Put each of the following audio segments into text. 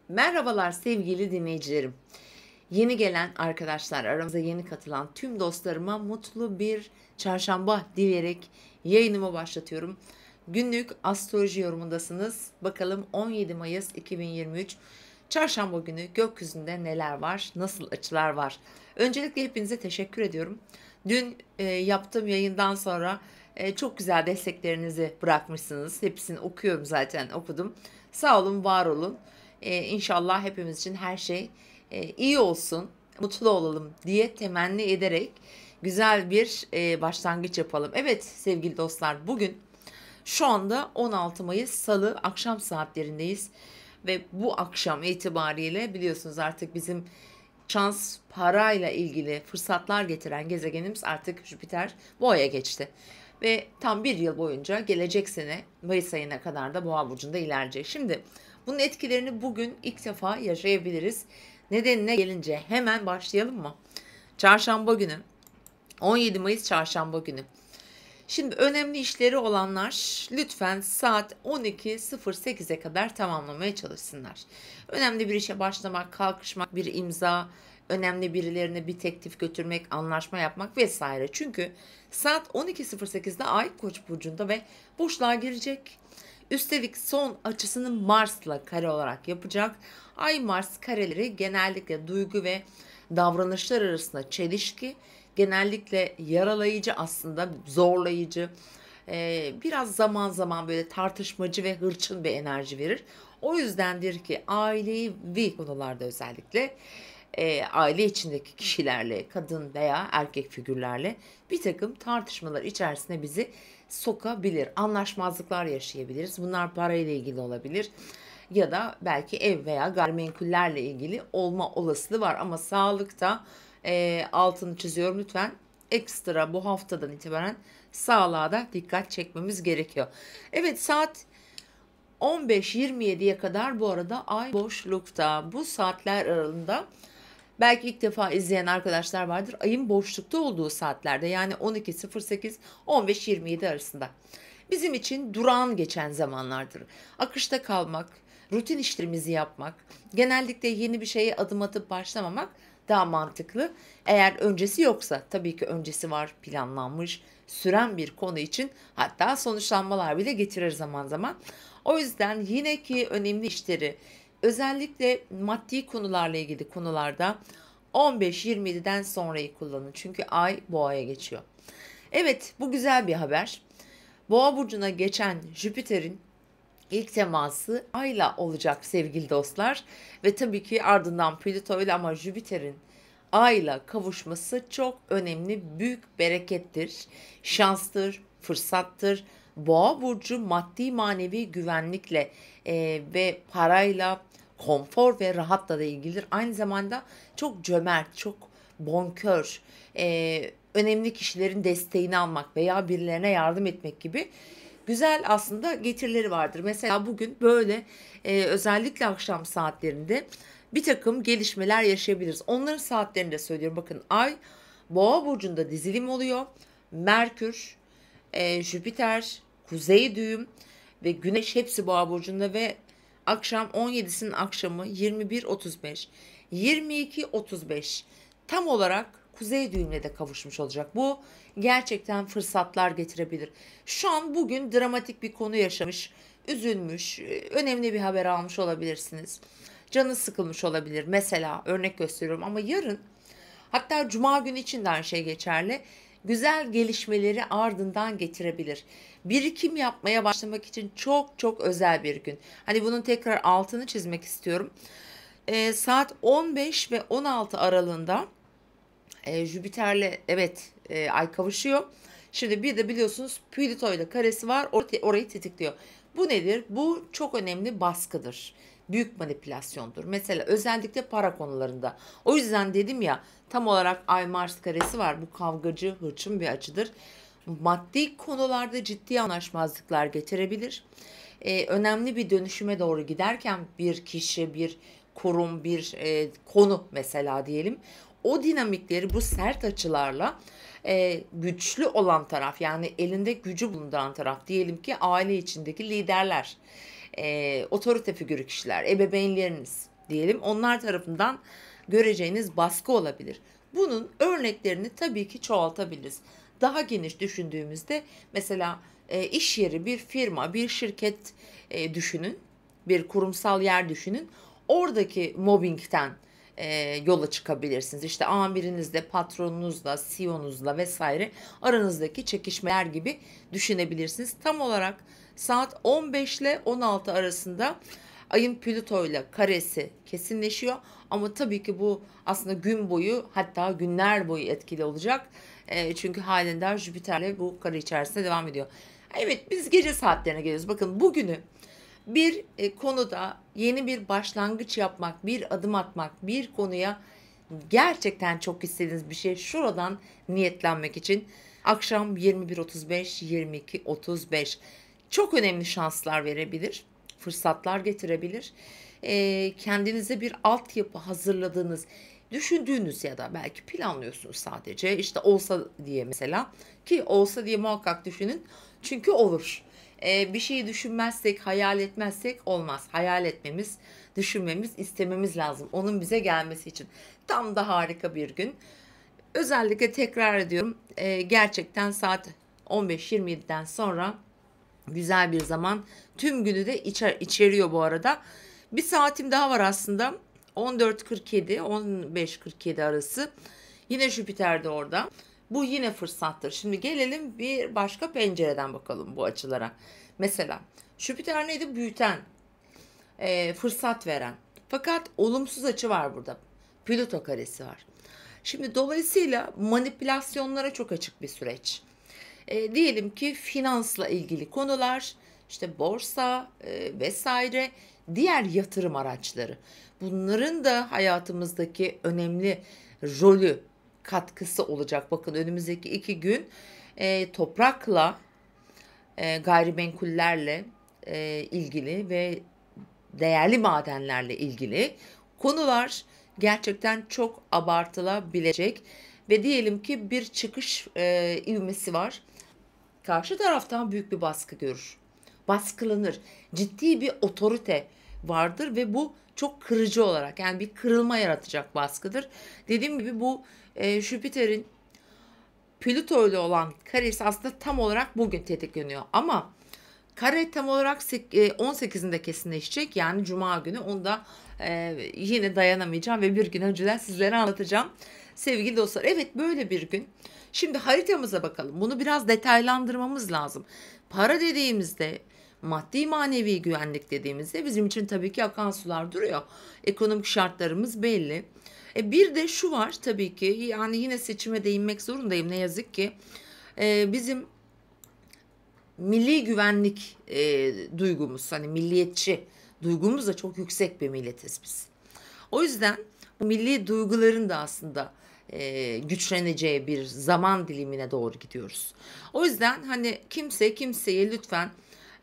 Merhabalar sevgili dinleyicilerim. Yeni gelen arkadaşlar, aramıza yeni katılan tüm dostlarıma mutlu bir çarşamba dileyerek yayınımı başlatıyorum. Günlük astroloji yorumundasınız. Bakalım 17 Mayıs 2023 çarşamba günü gökyüzünde neler var, nasıl açılar var? Öncelikle hepinize teşekkür ediyorum. Dün yaptığım yayından sonra çok güzel desteklerinizi bırakmışsınız. Hepsini okuyorum, zaten okudum. Sağ olun, var olun. İnşallah hepimiz için her şey iyi olsun, mutlu olalım diye temenni ederek güzel bir başlangıç yapalım. Evet sevgili dostlar, bugün şu anda 16 Mayıs Salı akşam saatlerindeyiz ve bu akşam itibariyle biliyorsunuz artık bizim şans, parayla ilgili fırsatlar getiren gezegenimiz artık Jüpiter Boğa'ya geçti. Ve tam bir yıl boyunca gelecek sene Mayıs ayına kadar da Boğa burcunda ilerleyecek. Şimdi bunun etkilerini bugün ilk defa yaşayabiliriz. Nedenine gelince hemen başlayalım mı? Çarşamba günü, 17 Mayıs Çarşamba günü. Şimdi önemli işleri olanlar lütfen saat 12.08'e kadar tamamlamaya çalışsınlar. Önemli bir işe başlamak, kalkışmak, bir imza, önemli birilerine bir teklif götürmek, anlaşma yapmak vesaire. Çünkü saat 12.08'de Ay Koç burcunda ve boşluğa girecek. Üstelik son açısını Mars'la kare olarak yapacak. Ay Mars kareleri genellikle duygu ve davranışlar arasında çelişki, genellikle yaralayıcı, aslında zorlayıcı, biraz zaman zaman böyle tartışmacı ve hırçın bir enerji verir. O yüzdendir ki ailevi konularda özellikle aile içindeki kişilerle, kadın veya erkek figürlerle bir takım tartışmalar içerisine bizi sokabilir. Anlaşmazlıklar yaşayabiliriz. Bunlar parayla ilgili olabilir ya da belki ev veya gayrimenkullerle ilgili olma olasılığı var. Ama sağlıkta altını çiziyorum lütfen, ekstra bu haftadan itibaren sağlığa da dikkat çekmemiz gerekiyor. Evet, saat 15.27'ye kadar bu arada ay boşlukta. Bu saatler aralığında belki ilk defa izleyen arkadaşlar vardır. Ayın boşlukta olduğu saatlerde, yani 12.08-15.27 arasında. Bizim için durağan geçen zamanlardır. Akışta kalmak, rutin işlerimizi yapmak, genellikle yeni bir şeye adım atıp başlamamak daha mantıklı. Eğer öncesi yoksa, tabii ki öncesi var, planlanmış, süren bir konu için hatta sonuçlanmalar bile getirir zaman zaman. O yüzden yine ki önemli işleri, özellikle maddi konularla ilgili konularda 15-27'den sonrayı kullanın. Çünkü ay boğaya geçiyor. Evet, bu güzel bir haber. Boğa burcuna geçen Jüpiter'in ilk teması ayla olacak sevgili dostlar. Ve tabii ki ardından Plüto ile, ama Jüpiter'in ayla kavuşması çok önemli, büyük berekettir, şanstır, fırsattır. Boğa burcu maddi manevi güvenlikle ve parayla, konfor ve rahatla da ilgilidir. Aynı zamanda çok cömert, çok bonkör, önemli kişilerin desteğini almak veya birilerine yardım etmek gibi güzel aslında getirileri vardır. Mesela bugün böyle özellikle akşam saatlerinde bir takım gelişmeler yaşayabiliriz. Onların saatlerini de söylüyorum. Bakın, Ay Boğa burcunda dizilim oluyor. Merkür, Jüpiter, Kuzey düğüm ve Güneş hepsi Boğa burcunda ve akşam 17'sinin akşamı 21.35, 22.35 tam olarak Kuzey düğümle de kavuşmuş olacak. Bu gerçekten fırsatlar getirebilir. Şu an bugün dramatik bir konu yaşamış, üzülmüş, önemli bir haber almış olabilirsiniz. Canı sıkılmış olabilir. Mesela örnek gösteriyorum, ama yarın, hatta Cuma günü için de aynı şey geçerli, güzel gelişmeleri ardından getirebilir. Birikim yapmaya başlamak için çok çok özel bir gün. Hani bunun tekrar altını çizmek istiyorum. Saat 15 ve 16 aralığında Jüpiter'le, evet, Ay kavuşuyor. Şimdi bir de biliyorsunuz Plüto ile karesi var, orayı tetikliyor. Bu nedir? Bu çok önemli baskıdır. Büyük manipülasyondur. Mesela özellikle para konularında. O yüzden dedim ya, tam olarak Ay Mars karesi var. Bu kavgacı, hırçın bir açıdır. Maddi konularda ciddi anlaşmazlıklar getirebilir. Önemli bir dönüşüme doğru giderken bir kişi, bir kurum, bir konu mesela diyelim. O dinamikleri bu sert açılarla güçlü olan taraf, yani elinde gücü bulunduran taraf, diyelim ki aile içindeki liderler, otorite figürü kişiler, ebeveynleriniz, diyelim, onlar tarafından göreceğiniz baskı olabilir. Bunun örneklerini tabii ki çoğaltabiliriz. Daha geniş düşündüğümüzde mesela iş yeri, bir firma, bir şirket düşünün, bir kurumsal yer düşünün. Oradaki mobbingten yola çıkabilirsiniz. İşte amirinizle, patronunuzla, CEO'nuzla vesaire aranızdaki çekişmeler gibi düşünebilirsiniz. Tam olarak saat 15 ile 16 arasında Ayın Plüto ile karesi kesinleşiyor. Ama tabii ki bu aslında gün boyu, hatta günler boyu etkili olacak. Çünkü halen daha Jüpiter'le bu kare içerisinde devam ediyor. Evet, biz gece saatlerine geliyoruz. Bakın bugünü bir konuda yeni bir başlangıç yapmak, bir adım atmak, bir konuya gerçekten çok istediğiniz bir şey şuradan niyetlenmek için akşam 21.35, 22.35 çok önemli şanslar verebilir, fırsatlar getirebilir. Kendinize bir altyapı hazırladığınız, düşündüğünüz ya da belki planlıyorsunuz sadece. İşte olsa diye mesela, ki olsa diye muhakkak düşünün. Çünkü olur. Bir şeyi düşünmezsek, hayal etmezsek olmaz. Hayal etmemiz, düşünmemiz, istememiz lazım. Onun bize gelmesi için. Tam da harika bir gün. Özellikle tekrar ediyorum. Gerçekten saat 15-27'den sonra güzel bir zaman. Tüm günü de içeriyor bu arada. Bir saatim daha var aslında. 14.47, 15.47 arası. Yine Jüpiter de orada. Bu yine fırsattır. Şimdi gelelim bir başka pencereden bakalım bu açılara. Mesela Jüpiter neydi? Büyüten, fırsat veren. Fakat olumsuz açı var burada. Plüto karesi var. Şimdi dolayısıyla manipülasyonlara çok açık bir süreç. Diyelim ki finansla ilgili konular, işte borsa vesaire, diğer yatırım araçları. Bunların da hayatımızdaki önemli rolü, katkısı olacak. Bakın önümüzdeki 2 gün toprakla, gayrimenkullerle ilgili ve değerli madenlerle ilgili konular gerçekten çok abartılabilecek ve diyelim ki bir çıkış ivmesi var. Karşı taraftan büyük bir baskı görür. Baskılanır. Ciddi bir otorite vardır ve bu çok kırıcı olarak, yani bir kırılma yaratacak baskıdır. Dediğim gibi bu Jüpiter'in Plüto ile olan karesi aslında tam olarak bugün tetikleniyor. Ama kare tam olarak 18'inde kesinleşecek, yani Cuma günü. Onu da yine dayanamayacağım ve bir gün önceden sizlere anlatacağım. Sevgili dostlar, evet, böyle bir gün. Şimdi haritamıza bakalım. Bunu biraz detaylandırmamız lazım. Para dediğimizde, maddi manevi güvenlik dediğimizde bizim için tabii ki akan sular duruyor. Ekonomik şartlarımız belli. Bir de şu var tabii ki, yani yine seçime değinmek zorundayım ne yazık ki. Bizim milli güvenlik duygumuz, hani milliyetçi duygumuz da çok yüksek bir milletiz biz. O yüzden bu milli duyguların da aslında güçleneceği bir zaman dilimine doğru gidiyoruz. O yüzden hani kimse kimseye lütfen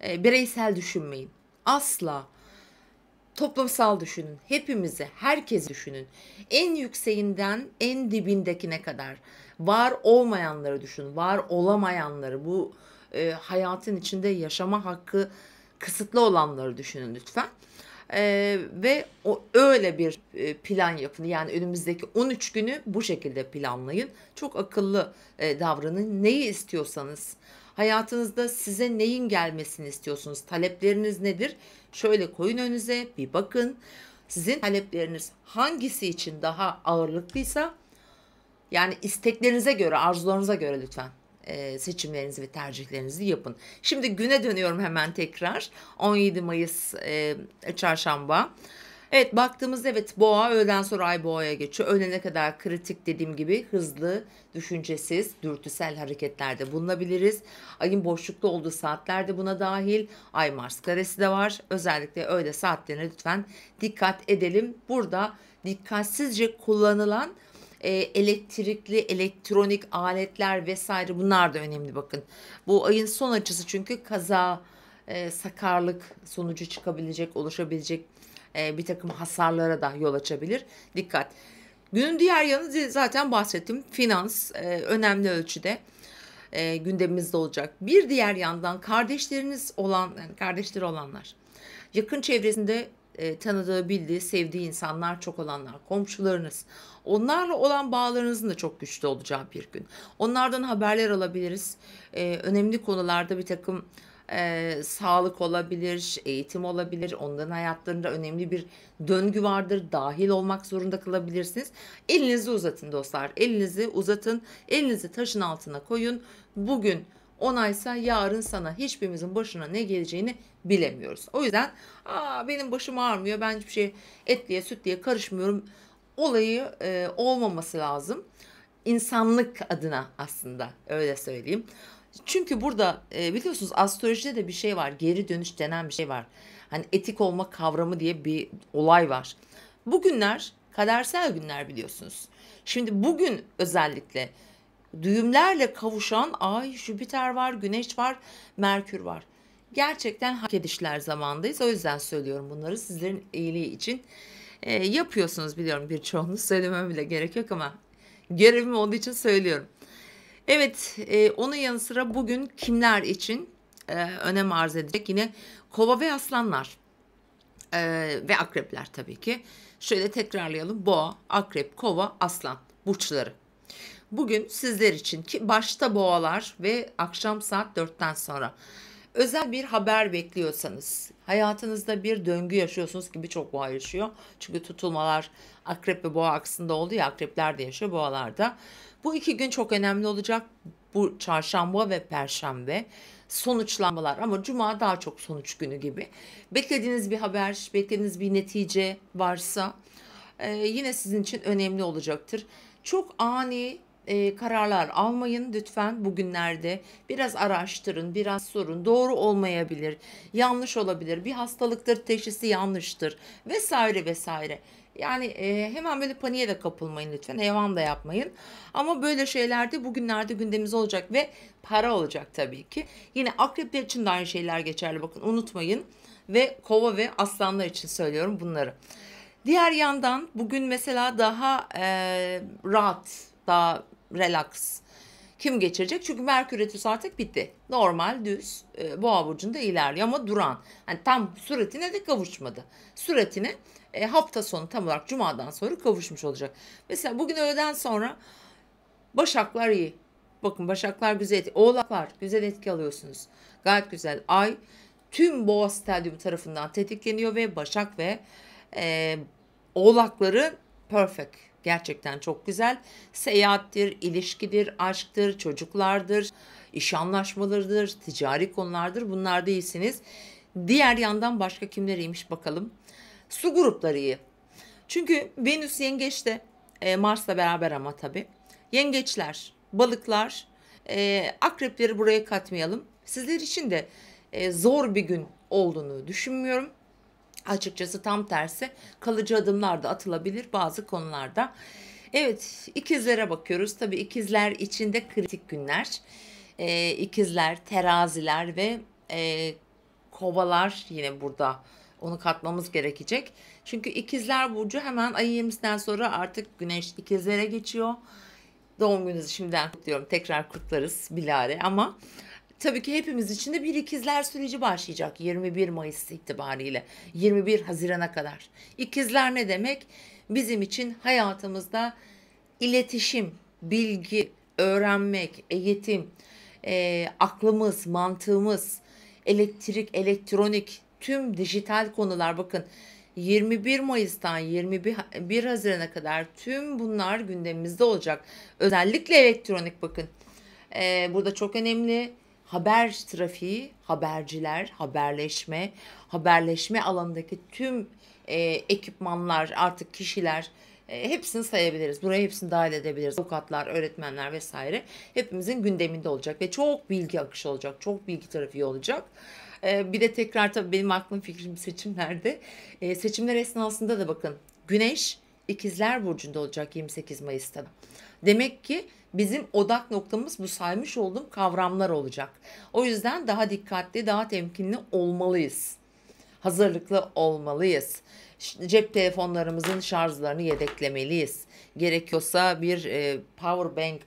bireysel düşünmeyin. Asla. Toplumsal düşünün. Hepimizi, herkes düşünün. En yükseğinden en dibindekine kadar. Var olmayanları düşünün. Var olamayanları, bu hayatın içinde yaşama hakkı kısıtlı olanları düşünün lütfen. Ve öyle bir plan yapın. Yani önümüzdeki 13 günü bu şekilde planlayın. Çok akıllı davranın. Neyi istiyorsanız, hayatınızda size neyin gelmesini istiyorsunuz? Talepleriniz nedir? Şöyle koyun önünüze, bir bakın. Sizin talepleriniz hangisi için daha ağırlıklıysa, yani isteklerinize göre, arzularınıza göre lütfen seçimlerinizi ve tercihlerinizi yapın. Şimdi güne dönüyorum hemen tekrar. 17 Mayıs Çarşamba. Evet, baktığımızda evet, Boğa öğleden sonra Ay Boğa'ya geçiyor. Öğlene kadar kritik, dediğim gibi hızlı, düşüncesiz, dürtüsel hareketlerde bulunabiliriz. Ayın boşlukta olduğu saatler de buna dahil. Ay Mars karesi de var. Özellikle öğle saatlerine lütfen dikkat edelim. Burada dikkatsizce kullanılan elektrikli, elektronik aletler vesaire, bunlar da önemli bakın. Bu ayın son açısı, çünkü kaza, sakarlık sonucu çıkabilecek, oluşabilecek bir takım hasarlara da yol açabilir. Dikkat. Günün diğer yanı zaten bahsettim. Finans önemli ölçüde gündemimizde olacak. Bir diğer yandan kardeşleriniz olan, yani kardeşleri olanlar, yakın çevresinde tanıdığı, bildiği, sevdiği insanlar çok olanlar, komşularınız. Onlarla olan bağlarınızın da çok güçlü olacağı bir gün. Onlardan haberler alabiliriz. Önemli konularda birtakım, sağlık olabilir, eğitim olabilir. Onların hayatlarında önemli bir döngü vardır. Dâhil olmak zorunda kalabilirsiniz. Elinizi uzatın dostlar. Elinizi uzatın. Elinizi taşın altına koyun. Bugün onaysa yarın sana, hiçbirimizin başına ne geleceğini bilemiyoruz. O yüzden benim başım ağrımıyor, ben hiçbir şey etliye sütliye karışmıyorum olayı olmaması lazım. İnsanlık adına aslında öyle söyleyeyim. Çünkü burada biliyorsunuz astrolojide de bir şey var. Geri dönüş denen bir şey var. Hani etik olma kavramı diye bir olay var. Bugünler kadersel günler biliyorsunuz. Şimdi bugün özellikle düğümlerle kavuşan Ay, Jüpiter var, Güneş var, Merkür var. Gerçekten hak edişler zamandayız. O yüzden söylüyorum bunları sizlerin iyiliği için. Yapıyorsunuz biliyorum, birçoğunuz söylemem bile gerek yok ama görevim olduğu için söylüyorum. Evet, onun yanı sıra bugün kimler için önem arz edecek? Yine Kova ve Aslanlar ve Akrepler tabii ki. Şöyle tekrarlayalım: Boğa, Akrep, Kova, Aslan burçları. Bugün sizler için ki başta boğalar ve akşam saat 4'ten sonra özel bir haber bekliyorsanız, hayatınızda bir döngü yaşıyorsunuz ki birçok boğa yaşıyor. Çünkü tutulmalar akrep ve boğa aksında oldu ya, akrepler de yaşıyor, boğalar da. Bu 2 gün çok önemli olacak. Bu çarşamba ve perşembe sonuçlanmalar, ama cuma daha çok sonuç günü gibi. Beklediğiniz bir haber, beklediğiniz bir netice varsa yine sizin için önemli olacaktır. Çok ani kararlar almayın lütfen bugünlerde. Biraz araştırın, biraz sorun. Doğru olmayabilir, yanlış olabilir, bir hastalıktır, teşhisi yanlıştır vesaire vesaire. Yani hemen böyle paniğe de kapılmayın lütfen. Hevan da yapmayın. Ama böyle şeylerde bugünlerde gündemimiz olacak ve para olacak tabii ki. Yine akrepler için de aynı şeyler geçerli. Bakın unutmayın. Ve kova ve aslanlar için söylüyorum bunları. Diğer yandan bugün mesela daha rahat, daha relax. Kim geçirecek? Çünkü Merkür Retrosu artık bitti. Normal düz Boğa burcunda ilerliyor ama duran. Hani tam süretine de kavuşmadı. Süretine hafta sonu tam olarak Cuma'dan sonra kavuşmuş olacak. Mesela bugün öğleden sonra Başaklar iyi. Bakın Başaklar güzel etki. Oğlaklar güzel etki alıyorsunuz. Gayet güzel. Ay tüm Boğa Stadyum tarafından tetikleniyor ve Başak ve e, Oğlakları perfect. Gerçekten çok güzel. Seyahattir, ilişkidir, aşktır, çocuklardır, iş anlaşmalarıdır, ticari konulardır. Bunlarda iyisiniz. Diğer yandan başka kimleriymiş bakalım. Su grupları iyi. Çünkü Venüs yengeçte, Mars'la beraber ama tabii. Yengeçler, balıklar, akrepleri buraya katmayalım. Sizler için de zor bir gün olduğunu düşünmüyorum. Açıkçası tam tersi, kalıcı adımlar da atılabilir bazı konularda. Evet, ikizlere bakıyoruz. Tabii ikizler için de kritik günler. İkizler, teraziler ve kovalar yine burada. Onu katmamız gerekecek. Çünkü ikizler burcu hemen ayın 20'sinden sonra artık güneş ikizlere geçiyor. Doğum gününüzü şimdiden kutluyorum. Tekrar kutlarız bilare, ama tabii ki hepimiz için de bir ikizler süreci başlayacak 21 Mayıs itibariyle 21 Haziran'a kadar. İkizler ne demek? Bizim için hayatımızda iletişim, bilgi, öğrenmek, eğitim, aklımız, mantığımız, elektrik, elektronik, tüm dijital konular, bakın 21 Mayıs'tan 21 Haziran'a kadar tüm bunlar gündemimizde olacak. Özellikle elektronik, bakın. Burada çok önemli. Haber trafiği, haberciler, haberleşme alanındaki tüm ekipmanlar, artık kişiler, hepsini sayabiliriz. Buraya hepsini dahil edebiliriz. Avukatlar, öğretmenler vesaire hepimizin gündeminde olacak ve çok bilgi akışı olacak, çok bilgi trafiği olacak. Bir de tekrar tabii benim aklım fikrim seçimlerde. Seçimler esnasında da bakın Güneş İkizler Burcu'nda olacak 28 Mayıs'ta. Demek ki bizim odak noktamız bu saymış olduğum kavramlar olacak. O yüzden daha dikkatli, daha temkinli olmalıyız. Hazırlıklı olmalıyız. Cep telefonlarımızın şarjlarını yedeklemeliyiz. Gerekiyorsa bir power bank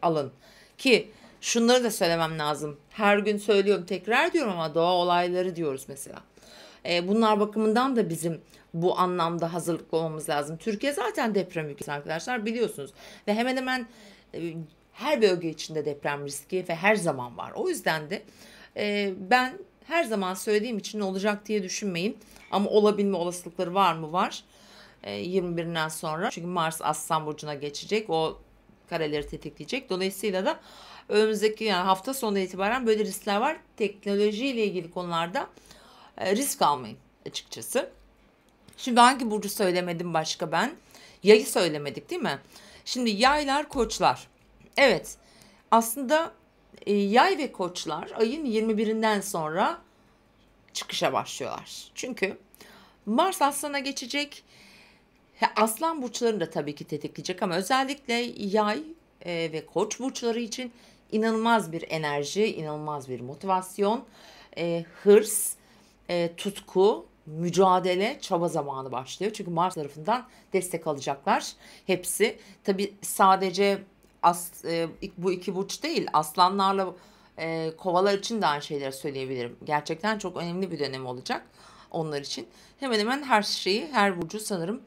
alın. Ki şunları da söylemem lazım. Her gün söylüyorum, tekrar diyorum ama doğa olayları diyoruz mesela. Bunlar bakımından da bizim bu anlamda hazırlıklı olmamız lazım. Türkiye zaten deprem ülkesi arkadaşlar, biliyorsunuz. Ve hemen hemen her bölge içinde deprem riski ve her zaman var. O yüzden de ben her zaman söylediğim için olacak diye düşünmeyin. Ama olabilme olasılıkları var mı? Var. 21'inden sonra. Çünkü Mars Aslan Burcu'na geçecek. O kareleri tetikleyecek. Dolayısıyla da önümüzdeki yani hafta sonu itibaren böyle riskler var. Teknolojiyle ilgili konularda risk almayın açıkçası. Şimdi hangi burcu söylemedim başka ben? Yayı söylemedik değil mi? Şimdi yaylar, koçlar. Evet, aslında yay ve koçlar ayın 21'inden sonra çıkışa başlıyorlar. Çünkü Mars Aslan'a geçecek. Aslan burçlarını da tabii ki tetikleyecek ama özellikle yay ve koç burçları için inanılmaz bir enerji, inanılmaz bir motivasyon, hırs, tutku, mücadele, çaba zamanı başlıyor. Çünkü Mars tarafından destek alacaklar hepsi. Tabii sadece bu iki burç değil, aslanlarla kovalar için de aynı şeyleri söyleyebilirim. Gerçekten çok önemli bir dönem olacak onlar için. Hemen hemen her şeyi, her burcu sanırım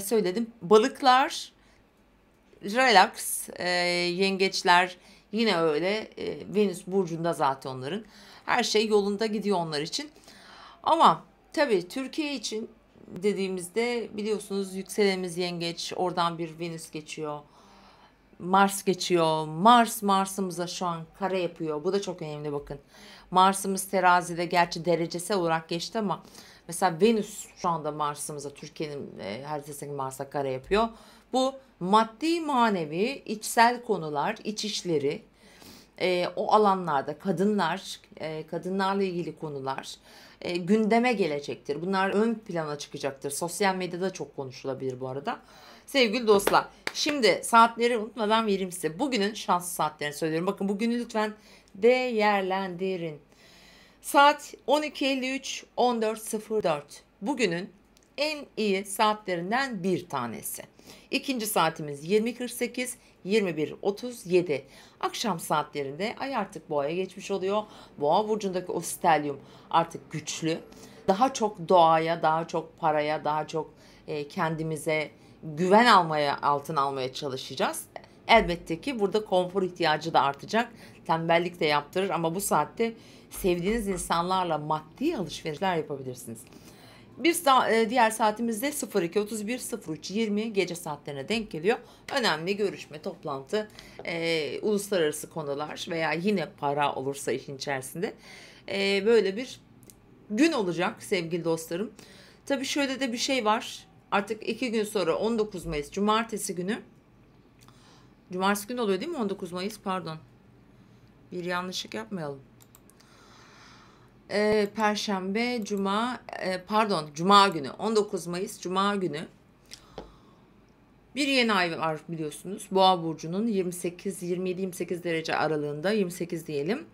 söyledim. Balıklar, relax, yengeçler yine öyle. Venüs burcunda zaten onların. Her şey yolunda gidiyor onlar için. Ama tabii Türkiye için dediğimizde biliyorsunuz yükselenimiz yengeç, oradan bir Venüs geçiyor. Mars geçiyor. Mars'ımıza şu an kare yapıyor. Bu da çok önemli bakın. Mars'ımız terazide gerçi derecesi olarak geçti ama mesela Venüs şu anda Mars'ımıza, Türkiye'nin haritasındaki Mars'a kare yapıyor. Bu maddi manevi içsel konular, iç işleri, o alanlarda kadınlarla ilgili konular gündeme gelecektir. Bunlar ön plana çıkacaktır. Sosyal medyada çok konuşulabilir bu arada. Sevgili dostlar, şimdi saatleri unutmadan vereyim size. Bugünün şanslı saatlerini söylüyorum. Bakın bugünü lütfen değerlendirin. Saat 12.53, 14.04. Bugünün en iyi saatlerinden bir tanesi. İkinci saatimiz 20.48, 21.37. Akşam saatlerinde ay artık boğaya geçmiş oluyor. Boğa burcundaki o stelyum artık güçlü. Daha çok doğaya, daha çok paraya, daha çok kendimize güven almaya, altın almaya çalışacağız. Elbette ki burada konfor ihtiyacı da artacak. Tembellik de yaptırır ama bu saatte sevdiğiniz insanlarla maddi alışverişler yapabilirsiniz. Diğer saatimiz de 02.31, 03.20 gece saatlerine denk geliyor. Önemli görüşme, toplantı, uluslararası konular veya yine para olursa işin içerisinde böyle bir gün olacak sevgili dostlarım. Tabii şöyle de bir şey var. Artık 2 gün sonra 19 Mayıs Cumartesi günü. Cumartesi günü oluyor değil mi 19 Mayıs? Pardon. Bir yanlışlık yapmayalım. Perşembe, Cuma günü 19 Mayıs Cuma günü bir yeni ay var biliyorsunuz. Boğa burcunun 27-28 derece aralığında 28 diyelim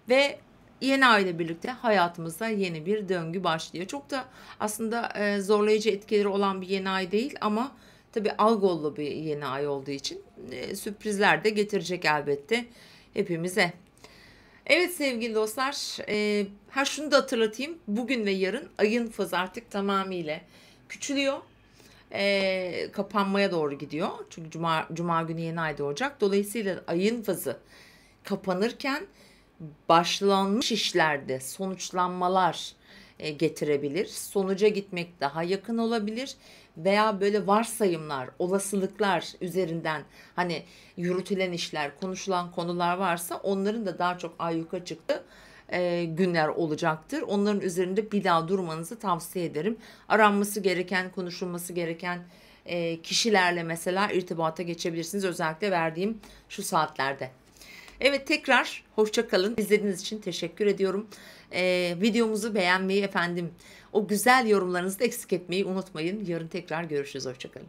ve yeni ay ile birlikte hayatımızda yeni bir döngü başlıyor. Çok da aslında zorlayıcı etkileri olan bir yeni ay değil ama tabii algolu bir yeni ay olduğu için sürprizler de getirecek elbette hepimize. Evet sevgili dostlar, şunu da hatırlatayım. Bugün ve yarın ayın fazı artık tamamıyla küçülüyor. Kapanmaya doğru gidiyor. Çünkü Cuma günü yeni ay doğacak. Dolayısıyla ayın fazı kapanırken başlanmış işlerde sonuçlanmalar getirebilir. Sonuca gitmek daha yakın olabilir veya böyle varsayımlar, olasılıklar üzerinden hani yürütülen işler, konuşulan konular varsa onların da daha çok ayyuka çıktı günler olacaktır. Onların üzerinde bir daha durmanızı tavsiye ederim. Aranması gereken, konuşulması gereken kişilerle mesela irtibata geçebilirsiniz. Özellikle verdiğim şu saatlerde. Evet tekrar hoşça kalın. İzlediğiniz için teşekkür ediyorum. Videomuzu beğenmeyi o güzel yorumlarınızı da eksik etmeyi unutmayın. Yarın tekrar görüşürüz. Hoşça kalın.